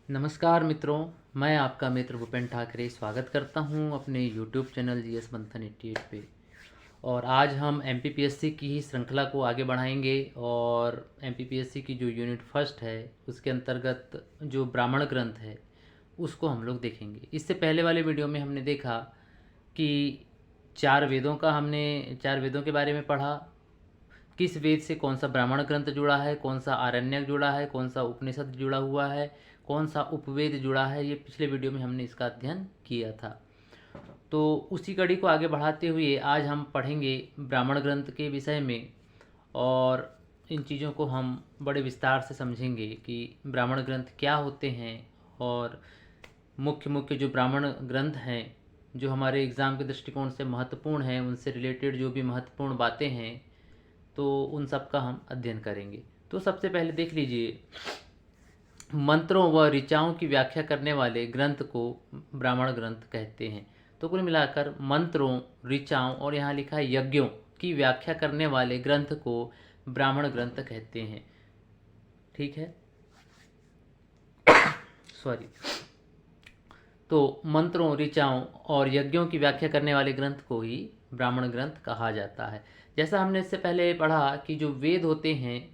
नमस्कार मित्रों, मैं आपका मित्र भूपेन ठाकरे स्वागत करता हूं अपने यूट्यूब चैनल जीएस मंथन 88 पे। और आज हम एमपीपीएससी की ही श्रृंखला को आगे बढ़ाएंगे और एमपीपीएससी की जो यूनिट फर्स्ट है उसके अंतर्गत जो ब्राह्मण ग्रंथ है उसको हम लोग देखेंगे। इससे पहले वाले वीडियो में हमने देखा कि चार वेदों के बारे में पढ़ा। किस वेद से कौन सा ब्राह्मण ग्रंथ जुड़ा है, कौन सा आरण्यक जुड़ा है, कौन सा उपनिषद जुड़ा हुआ है, कौन सा उपवेद जुड़ा है, ये पिछले वीडियो में हमने इसका अध्ययन किया था। तो उसी कड़ी को आगे बढ़ाते हुए आज हम पढ़ेंगे ब्राह्मण ग्रंथ के विषय में और इन चीज़ों को हम बड़े विस्तार से समझेंगे कि ब्राह्मण ग्रंथ क्या होते हैं और मुख्य मुख्य जो ब्राह्मण ग्रंथ हैं जो हमारे एग्ज़ाम के दृष्टिकोण से महत्वपूर्ण हैं, उनसे रिलेटेड जो भी महत्वपूर्ण बातें हैं तो उन सब का हम अध्ययन करेंगे। तो सबसे पहले देख लीजिए, मंत्रों व ऋचाओं की व्याख्या करने वाले ग्रंथ को ब्राह्मण ग्रंथ कहते हैं। तो कुल मिलाकर मंत्रों, ऋचाओं और यहाँ लिखा है यज्ञों की व्याख्या करने वाले ग्रंथ को ब्राह्मण ग्रंथ कहते हैं। ठीक है, सॉरी। तो मंत्रों, ऋचाओं और यज्ञों की व्याख्या करने वाले ग्रंथ को ही ब्राह्मण ग्रंथ कहा जाता है। जैसा हमने इससे पहले पढ़ा कि जो वेद होते हैं,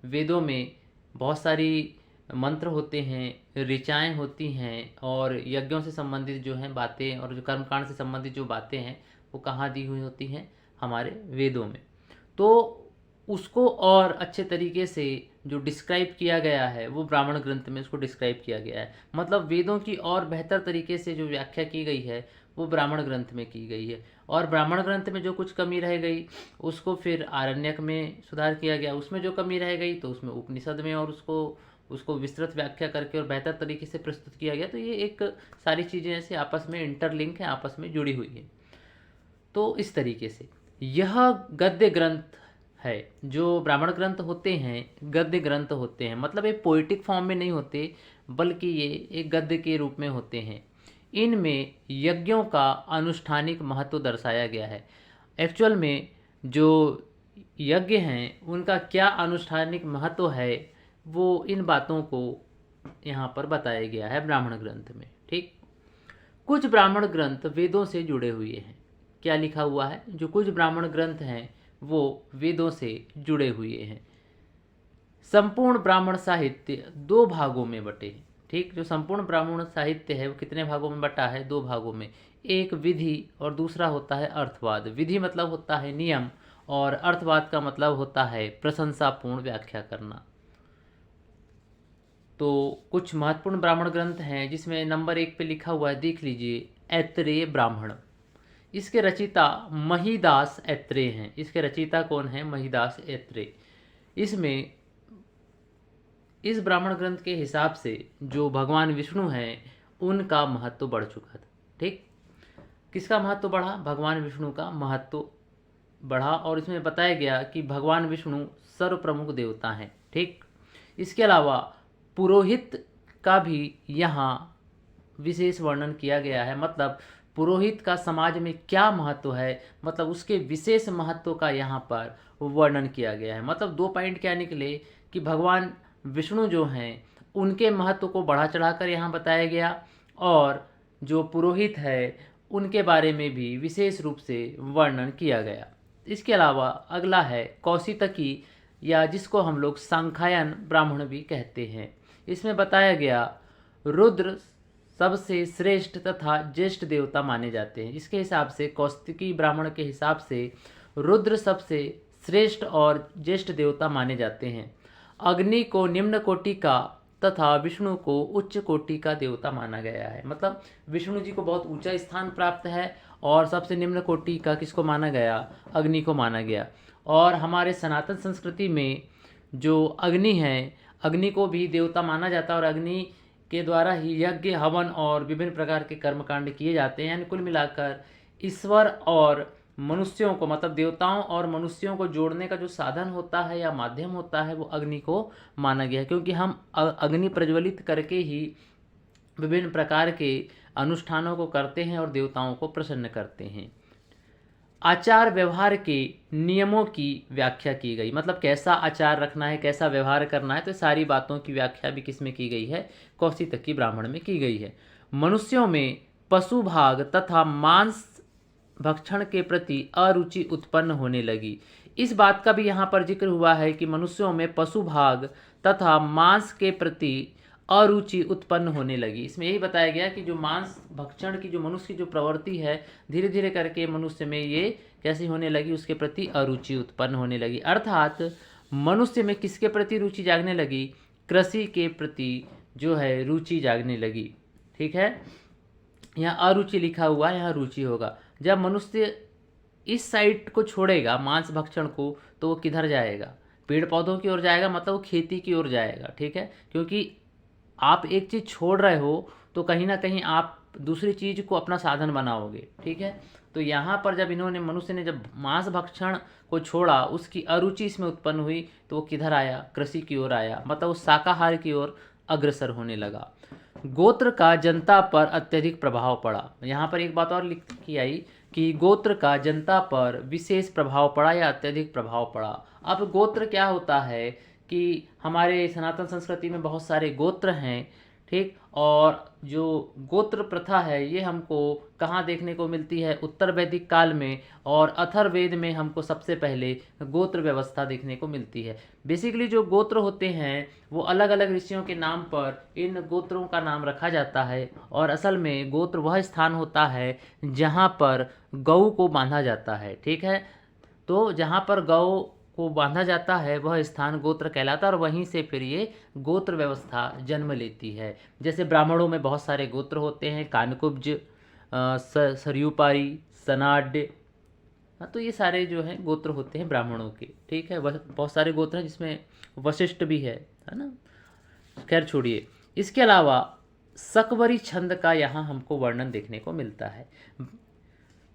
वेदों में बहुत सारी मंत्र होते हैं, ऋचाएँ होती हैं और यज्ञों से संबंधित जो हैं बातें और जो कर्मकांड से संबंधित जो बातें हैं वो कहाँ दी हुई होती हैं, हमारे वेदों में। तो उसको और अच्छे तरीके से जो डिस्क्राइब किया गया है वो ब्राह्मण ग्रंथ में उसको डिस्क्राइब किया गया है। मतलब वेदों की और बेहतर तरीके से जो व्याख्या की गई है वो ब्राह्मण ग्रंथ में की गई है। और ब्राह्मण ग्रंथ में जो कुछ कमी रह गई उसको फिर आरण्यक में सुधार किया गया, उसमें जो कमी रह गई तो उसमें उपनिषद में और उसको विस्तृत व्याख्या करके और बेहतर तरीके से प्रस्तुत किया गया। तो ये एक सारी चीज़ें ऐसे आपस में इंटरलिंक हैं, आपस में जुड़ी हुई हैं। तो इस तरीके से यह गद्य ग्रंथ है। जो ब्राह्मण ग्रंथ होते हैं गद्य ग्रंथ होते हैं, मतलब ये पोइटिक फॉर्म में नहीं होते बल्कि ये एक गद्य के रूप में होते हैं। इनमें यज्ञों का अनुष्ठानिक महत्व दर्शाया गया है। एक्चुअल में जो यज्ञ हैं उनका क्या अनुष्ठानिक महत्व है वो इन बातों को यहाँ पर बताया गया है ब्राह्मण ग्रंथ में। ठीक, कुछ ब्राह्मण ग्रंथ वेदों से जुड़े हुए हैं। क्या लिखा हुआ है? जो कुछ ब्राह्मण ग्रंथ हैं वो वेदों से जुड़े हुए हैं। संपूर्ण ब्राह्मण साहित्य दो भागों में बटे हैं। ठीक, जो संपूर्ण ब्राह्मण साहित्य है वो कितने भागों में बटा है? दो भागों में। एक विधि और दूसरा होता है अर्थवाद। विधि मतलब होता है नियम और अर्थवाद का मतलब होता है प्रशंसापूर्ण व्याख्या करना। तो कुछ महत्वपूर्ण ब्राह्मण ग्रंथ हैं जिसमें नंबर 1 पे लिखा हुआ है, देख लीजिए, ऐत्रेय ब्राह्मण। इसके रचयिता महिदास ऐत्रेय हैं। इसके रचयिता कौन है? महिदास ऐत्रेय। इसमें इस ब्राह्मण ग्रंथ के हिसाब से जो भगवान विष्णु हैं उनका महत्व बढ़ चुका था। ठीक, किसका महत्व बढ़ा? भगवान विष्णु का महत्व बढ़ा और इसमें बताया गया कि भगवान विष्णु सर्व प्रमुख देवता हैं। ठीक, इसके अलावा पुरोहित का भी यहाँ विशेष वर्णन किया गया है। मतलब पुरोहित का समाज में क्या महत्व है, मतलब उसके विशेष महत्व का यहाँ पर वर्णन किया गया है। मतलब दो पॉइंट क्या निकले कि भगवान विष्णु जो हैं उनके महत्व को बढ़ा चढ़ाकर यहाँ बताया गया और जो पुरोहित है उनके बारे में भी विशेष रूप से वर्णन किया गया। इसके अलावा अगला है कौशितकी, या जिसको हम लोग सांख्यायन ब्राह्मण भी कहते हैं। इसमें बताया गया रुद्र सबसे श्रेष्ठ तथा ज्येष्ठ देवता माने जाते हैं। इसके हिसाब से कौशिकी ब्राह्मण के हिसाब से रुद्र सबसे श्रेष्ठ और ज्येष्ठ देवता माने जाते हैं। अग्नि को निम्न कोटि का तथा विष्णु को उच्च कोटि का देवता माना गया है। मतलब विष्णु जी को बहुत ऊंचा स्थान प्राप्त है और सबसे निम्न कोटि का किसको माना गया? अग्नि को माना गया। और हमारे सनातन संस्कृति में जो अग्नि है, अग्नि को भी देवता माना जाता है और अग्नि के द्वारा ही यज्ञ, हवन और विभिन्न प्रकार के कर्मकांड किए जाते हैं। यानी कुल मिलाकर ईश्वर और मनुष्यों को, मतलब देवताओं और मनुष्यों को जोड़ने का जो साधन होता है या माध्यम होता है वो अग्नि को माना गया है, क्योंकि हम अग्नि प्रज्वलित करके ही विभिन्न प्रकार के अनुष्ठानों को करते हैं और देवताओं को प्रसन्न करते हैं। आचार व्यवहार के नियमों की व्याख्या की गई। मतलब कैसा आचार रखना है, कैसा व्यवहार करना है, तो सारी बातों की व्याख्या भी किस में की गई है, कौशितकी ब्राह्मण में की गई है। मनुष्यों में पशु भाग तथा मांस भक्षण के प्रति अरुचि उत्पन्न होने लगी। इस बात का भी यहाँ पर जिक्र हुआ है कि मनुष्यों में पशु भाग तथा मांस के प्रति अरुचि उत्पन्न होने लगी। इसमें यही बताया गया कि जो मांस भक्षण की जो मनुष्य की जो प्रवृत्ति है, धीरे धीरे करके मनुष्य में ये कैसी होने लगी, उसके प्रति अरुचि उत्पन्न होने लगी। अर्थात मनुष्य में किसके प्रति रुचि जागने लगी, कृषि के प्रति जो है रुचि जागने लगी। ठीक है, यहाँ अरुचि लिखा हुआ है, यहाँ रुचि होगा। जब मनुष्य इस साइड को छोड़ेगा मांस भक्षण को, तो वो किधर जाएगा, पेड़ पौधों की ओर जाएगा, मतलब वो खेती की ओर जाएगा। ठीक है, क्योंकि आप एक चीज़ छोड़ रहे हो तो कहीं ना कहीं आप दूसरी चीज़ को अपना साधन बनाओगे। ठीक है, तो यहाँ पर जब इन्होंने मनुष्य ने जब मांस भक्षण को छोड़ा, उसकी अरुचि इसमें उत्पन्न हुई, तो वो किधर आया, कृषि की ओर आया, मतलब वो शाकाहार की ओर अग्रसर होने लगा। गोत्र का जनता पर अत्यधिक प्रभाव पड़ा। यहाँ पर एक बात और लिखी आई कि गोत्र का जनता पर विशेष प्रभाव पड़ा या अत्यधिक प्रभाव पड़ा। अब गोत्र क्या होता है कि हमारे सनातन संस्कृति में बहुत सारे गोत्र हैं। ठीक, और जो गोत्र प्रथा है ये हमको कहाँ देखने को मिलती है, उत्तर वैदिक काल में, और अथर्ववेद में हमको सबसे पहले गोत्र व्यवस्था देखने को मिलती है। बेसिकली जो गोत्र होते हैं वो अलग अलग ऋषियों के नाम पर इन गोत्रों का नाम रखा जाता है, और असल में गोत्र वह स्थान होता है जहाँ पर गऊ को बांधा जाता है। ठीक है, तो जहाँ पर गौ को बांधा जाता है वह स्थान गोत्र कहलाता है, और वहीं से फिर ये गोत्र व्यवस्था जन्म लेती है। जैसे ब्राह्मणों में बहुत सारे गोत्र होते हैं, कानकुब्ज, सरयूपारी, सनाड्य, तो ये सारे जो हैं गोत्र होते हैं ब्राह्मणों के। ठीक है, वह बहुत सारे गोत्र हैं जिसमें वशिष्ठ भी है ना। खैर छोड़िए, इसके अलावा सकवरी छंद का यहाँ हमको वर्णन देखने को मिलता है।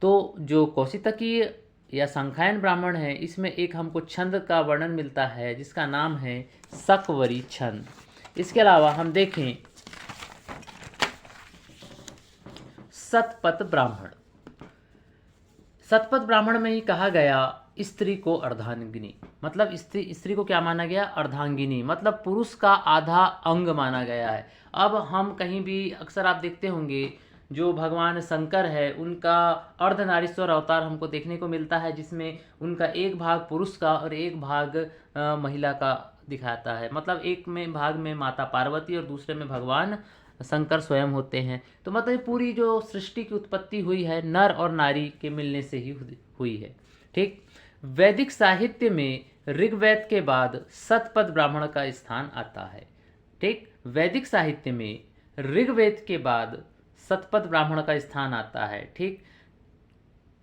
तो जो कौशितकीय या संख्यायन ब्राह्मण है, इसमें एक हमको छंद का वर्णन मिलता है जिसका नाम है सकवरी छंद। इसके अलावा हम देखें शतपथ ब्राह्मण। शतपथ ब्राह्मण में ही कहा गया स्त्री को अर्धांगिनी, मतलब स्त्री को क्या माना गया, अर्धांगिनी, मतलब पुरुष का आधा अंग माना गया है। अब हम कहीं भी अक्सर आप देखते होंगे जो भगवान शंकर है उनका अर्धनारीश्वर अवतार हमको देखने को मिलता है, जिसमें उनका एक भाग पुरुष का और एक भाग महिला का दिखाता है। मतलब एक में भाग में माता पार्वती और दूसरे में भगवान शंकर स्वयं होते हैं। तो मतलब पूरी जो सृष्टि की उत्पत्ति हुई है नर और नारी के मिलने से ही हुई है। ठीक, वैदिक साहित्य में ऋग्वेद के बाद शतपथ ब्राह्मण का स्थान आता है। ठीक, वैदिक साहित्य में ऋग्वेद के बाद शतपथ ब्राह्मण का स्थान आता है। ठीक,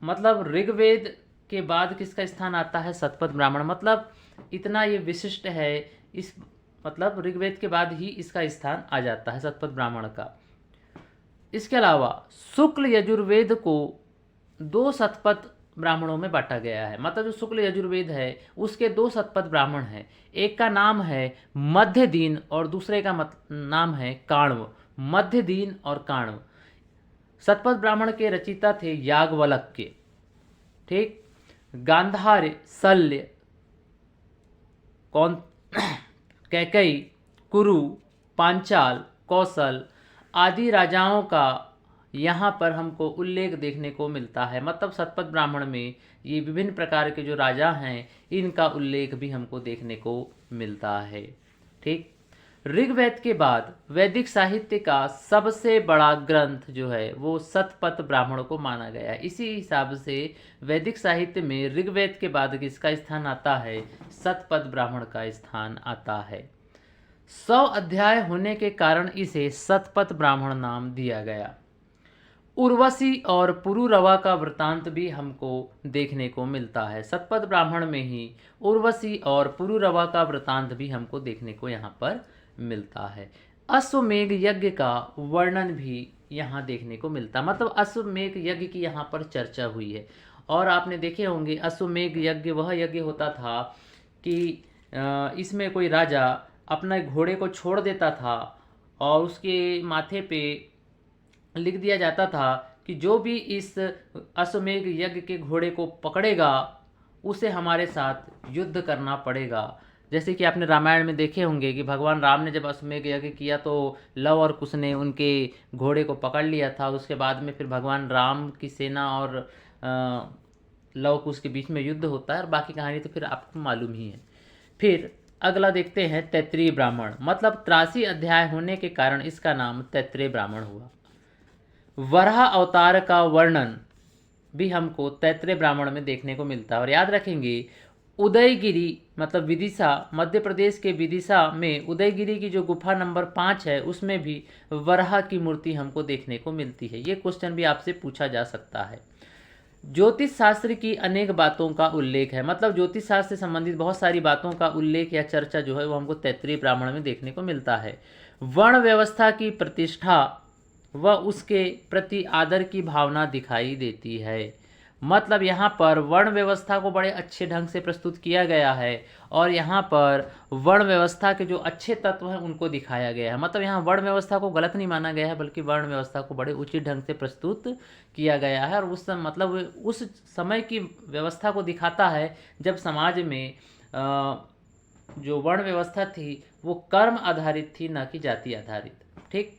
मतलब ऋग्वेद के बाद किसका स्थान आता है, शतपथ ब्राह्मण। मतलब इतना ये विशिष्ट है, इस मतलब ऋग्वेद के बाद ही इसका स्थान आ जाता है शतपथ ब्राह्मण का। इसके अलावा शुक्ल यजुर्वेद को 2 शतपथ ब्राह्मणों में बांटा गया है। मतलब जो शुक्ल यजुर्वेद है उसके 2 शतपथ ब्राह्मण हैं, एक का नाम है मध्य दीन और दूसरे का नाम है काण्व। मध्य दीन और काण्व शतपथ ब्राह्मण के रचिता थे याज्ञवल्क्य। ठीक, गांधार, शल्य, कौन कैकई, कुरु, पांचाल, कौशल आदि राजाओं का यहाँ पर हमको उल्लेख देखने को मिलता है। मतलब शतपथ ब्राह्मण में ये विभिन्न प्रकार के जो राजा हैं इनका उल्लेख भी हमको देखने को मिलता है। ठीक, ऋग्वेद के बाद वैदिक साहित्य का सबसे बड़ा ग्रंथ जो है वो शतपथ ब्राह्मण को माना गया है। इसी हिसाब से वैदिक साहित्य में ऋग्वेद के बाद किसका स्थान आता है, शतपथ ब्राह्मण का स्थान आता है। 100 अध्याय होने के कारण इसे शतपथ ब्राह्मण नाम दिया गया। उर्वशी और पुरुरवा का वृतांत भी हमको देखने को मिलता है। शतपथ ब्राह्मण में ही उर्वशी और पुरुरवा का वृतांत भी हमको देखने को यहाँ पर मिलता है। अश्वमेघ यज्ञ का वर्णन भी यहाँ देखने को मिलता, मतलब अश्वमेघ यज्ञ की यहाँ पर चर्चा हुई है। और आपने देखे होंगे अश्वमेघ यज्ञ वह यज्ञ होता था कि इसमें कोई राजा अपने घोड़े को छोड़ देता था और उसके माथे पे लिख दिया जाता था कि जो भी इस अश्वमेध यज्ञ के घोड़े को पकड़ेगा उसे हमारे साथ युद्ध करना पड़ेगा। जैसे कि आपने रामायण में देखे होंगे कि भगवान राम ने जब अश्वमेध यज्ञ किया तो लव और कुश ने उनके घोड़े को पकड़ लिया था। उसके बाद में फिर भगवान राम की सेना और लव कुश के बीच में युद्ध होता है, और बाकी कहानी तो फिर आपको मालूम ही है। फिर अगला देखते हैं तैत्तिरीय ब्राह्मण, मतलब 83 अध्याय होने के कारण इसका नाम तैत्तिरीय ब्राह्मण हुआ। वराह अवतार का वर्णन भी हमको तैत्तिरीय ब्राह्मण में देखने को मिलता है। और याद रखेंगे उदयगिरी मतलब विदिशा, मध्य प्रदेश के विदिशा में उदयगिरी की जो गुफा नंबर 5 है उसमें भी वराह की मूर्ति हमको देखने को मिलती है। ये क्वेश्चन भी आपसे पूछा जा सकता है। ज्योतिष शास्त्र की अनेक बातों का उल्लेख है, मतलब ज्योतिष शास्त्र से संबंधित बहुत सारी बातों का उल्लेख या चर्चा जो है वो हमको तैत्तिरीय ब्राह्मण में देखने को मिलता है। वर्ण व्यवस्था की प्रतिष्ठा व उसके प्रति आदर की भावना दिखाई देती है। मतलब यहाँ पर वर्ण व्यवस्था को बड़े अच्छे ढंग से प्रस्तुत किया गया है, और यहाँ पर वर्ण व्यवस्था के जो अच्छे तत्व हैं उनको दिखाया गया है। मतलब यहाँ वर्ण व्यवस्था को गलत नहीं माना गया है, बल्कि वर्ण व्यवस्था को बड़े उचित ढंग से प्रस्तुत किया गया है। और मतलब उस समय की व्यवस्था को दिखाता है जब समाज में जो वर्ण व्यवस्था थी वो कर्म आधारित थी, न कि जाति आधारित। ठीक,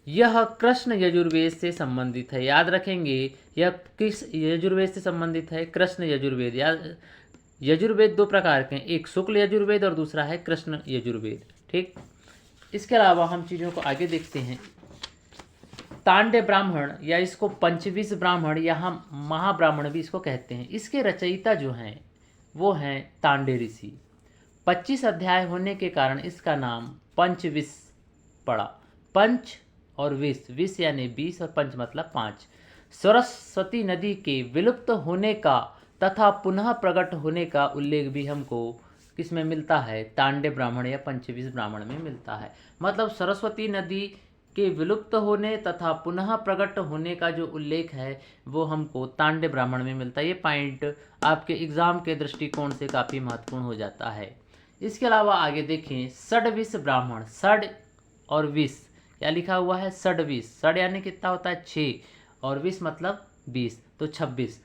यह कृष्ण यजुर्वेद से संबंधित है। याद रखेंगे यह किस यजुर्वेद से संबंधित है? कृष्ण यजुर्वेद। यजुर्वेद दो प्रकार के हैं, एक शुक्ल यजुर्वेद और दूसरा है कृष्ण यजुर्वेद। ठीक, इसके अलावा हम चीज़ों को आगे देखते हैं। तांड्य ब्राह्मण या इसको पंचविश ब्राह्मण या हम महाब्राह्मण भी इसको कहते हैं, इसके रचयिता जो हैं वो हैं तांड्य ऋषि। 25 अध्याय होने के कारण इसका नाम पंचविश पड़ा। पंच और विष, विष यानी 20 और पंच मतलब 5। सरस्वती नदी के विलुप्त होने का तथा पुनः प्रकट होने का उल्लेख भी हमको किसमें मिलता है? तांड्य ब्राह्मण या पंचविश ब्राह्मण में मिलता है। मतलब सरस्वती नदी के विलुप्त होने तथा पुनः प्रकट होने का जो उल्लेख है वो हमको तांड्य ब्राह्मण में मिलता है। ये पॉइंट आपके एग्जाम के दृष्टिकोण से काफ़ी महत्वपूर्ण हो जाता है। इसके अलावा आगे देखें षड्विश ब्राह्मण। षड और विष क्या लिखा हुआ है? षड्विश। षड यानी कितना होता है? 6, और विष मतलब 20, तो 26।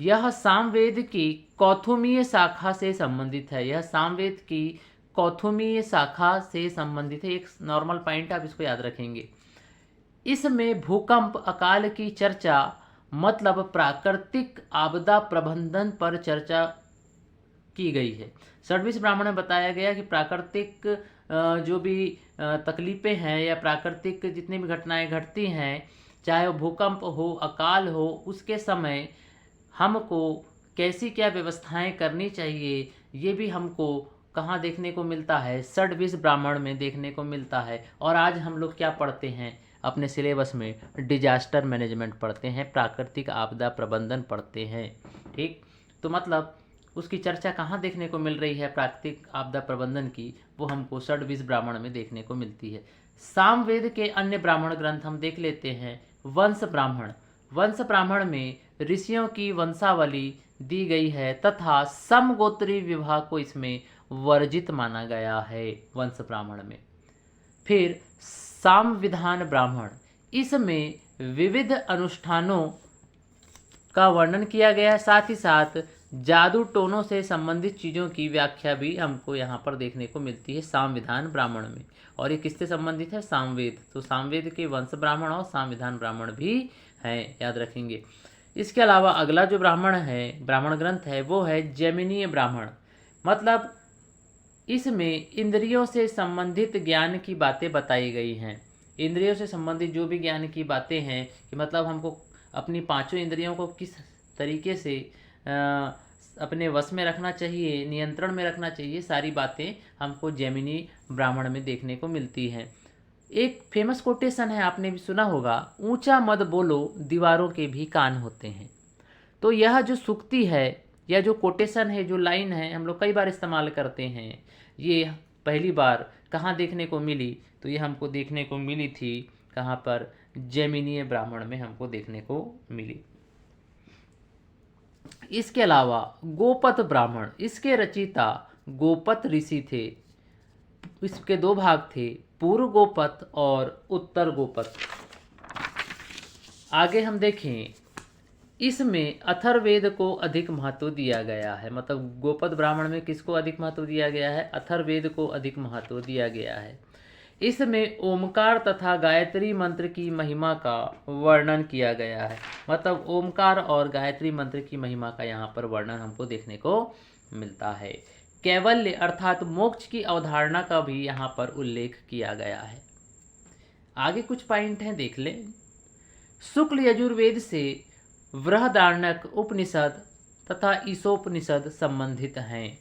यह सामवेद की कौथुमीय शाखा से संबंधित है। यह सामवेद की कौथुमीय शाखा से संबंधित है। एक नॉर्मल पॉइंट आप इसको याद रखेंगे। इसमें भूकंप, अकाल की चर्चा, मतलब प्राकृतिक आपदा प्रबंधन पर चर्चा की गई है। षड्विश ब्राह्मण में बताया गया कि प्राकृतिक जो भी तकलीफ़ें हैं या प्राकृतिक जितनी भी घटनाएं घटती हैं, चाहे वो भूकंप हो, अकाल हो, उसके समय हमको कैसी क्या व्यवस्थाएं करनी चाहिए, ये भी हमको कहाँ देखने को मिलता है? षड्विश ब्राह्मण में देखने को मिलता है। और आज हम लोग क्या पढ़ते हैं अपने सिलेबस में? डिजास्टर मैनेजमेंट पढ़ते हैं, प्राकृतिक आपदा प्रबंधन पढ़ते हैं। ठीक, तो मतलब उसकी चर्चा कहाँ देखने को मिल रही है प्राकृतिक आपदा प्रबंधन की? वो हमको षड्विश ब्राह्मण में देखने को मिलती है। सामवेद के अन्य ब्राह्मण ग्रंथ हम देख लेते हैं। वंश ब्राह्मण। वंश ब्राह्मण में ऋषियों की वंशावली दी गई है तथा समगोत्री विवाह को इसमें वर्जित माना गया है वंश ब्राह्मण में। फिर सामविधान ब्राह्मण, इसमें विविध अनुष्ठानों का वर्णन किया गया है, साथ ही साथ जादू टोनों से संबंधित चीज़ों की व्याख्या भी हमको यहाँ पर देखने को मिलती है सामविधान ब्राह्मण में। और ये किससे संबंधित है? सामवेद। तो सामवेद के वंश ब्राह्मण और सामविधान ब्राह्मण भी हैं, याद रखेंगे। इसके अलावा अगला जो ब्राह्मण है, ब्राह्मण ग्रंथ है, वो है जैमिनीय ब्राह्मण। मतलब इसमें इंद्रियों से संबंधित ज्ञान की बातें बताई गई हैं। इंद्रियों से संबंधित जो भी ज्ञान की बातें हैं कि मतलब हमको अपनी पांचों इंद्रियों को किस तरीके से अपने वश में रखना चाहिए, नियंत्रण में रखना चाहिए, सारी बातें हमको जैमिनी ब्राह्मण में देखने को मिलती हैं। एक फेमस कोटेशन है, आपने भी सुना होगा, ऊंचा मत बोलो दीवारों के भी कान होते हैं। तो यह जो सूक्ति है या जो कोटेशन है, जो लाइन है, हम लोग कई बार इस्तेमाल करते हैं। ये पहली बार कहाँ देखने को मिली? तो ये हमको देखने को मिली थी कहाँ पर? जैमिनीय ब्राह्मण में हमको देखने को मिली। इसके अलावा गोपत ब्राह्मण, इसके रचयिता गोपत ऋषि थे। इसके दो भाग थे, पूर्व गोपत और उत्तर गोपत। आगे हम देखें, इसमें अथर्ववेद को अधिक महत्व दिया गया है। मतलब गोपद ब्राह्मण में किसको अधिक महत्व दिया गया है? अथर्ववेद को अधिक महत्व दिया गया है। इसमें ओमकार तथा गायत्री मंत्र की महिमा का वर्णन किया गया है। मतलब ओमकार और गायत्री मंत्र की महिमा का यहाँ पर वर्णन हमको देखने को मिलता है। कैवल्य अर्थात मोक्ष की अवधारणा का भी यहाँ पर उल्लेख किया गया है। आगे कुछ पॉइंट हैं, देख लें। शुक्ल यजुर्वेद से बृहदारण्यक उपनिषद तथा ईशोपनिषद संबंधित हैं।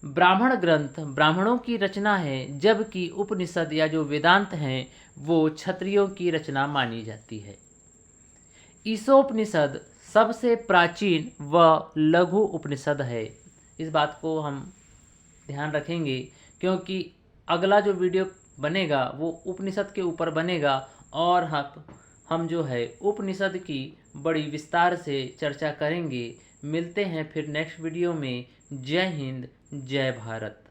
ब्राह्मण ग्रंथ ब्राह्मणों की रचना है, जबकि उपनिषद या जो वेदांत हैं वो क्षत्रियों की रचना मानी जाती है। ईशोपनिषद सबसे प्राचीन व लघु उपनिषद है। इस बात को हम ध्यान रखेंगे, क्योंकि अगला जो वीडियो बनेगा वो उपनिषद के ऊपर बनेगा और हम जो है उपनिषद की बड़ी विस्तार से चर्चा करेंगे। मिलते हैं फिर नेक्स्ट वीडियो में। जय हिंद, जय भारत।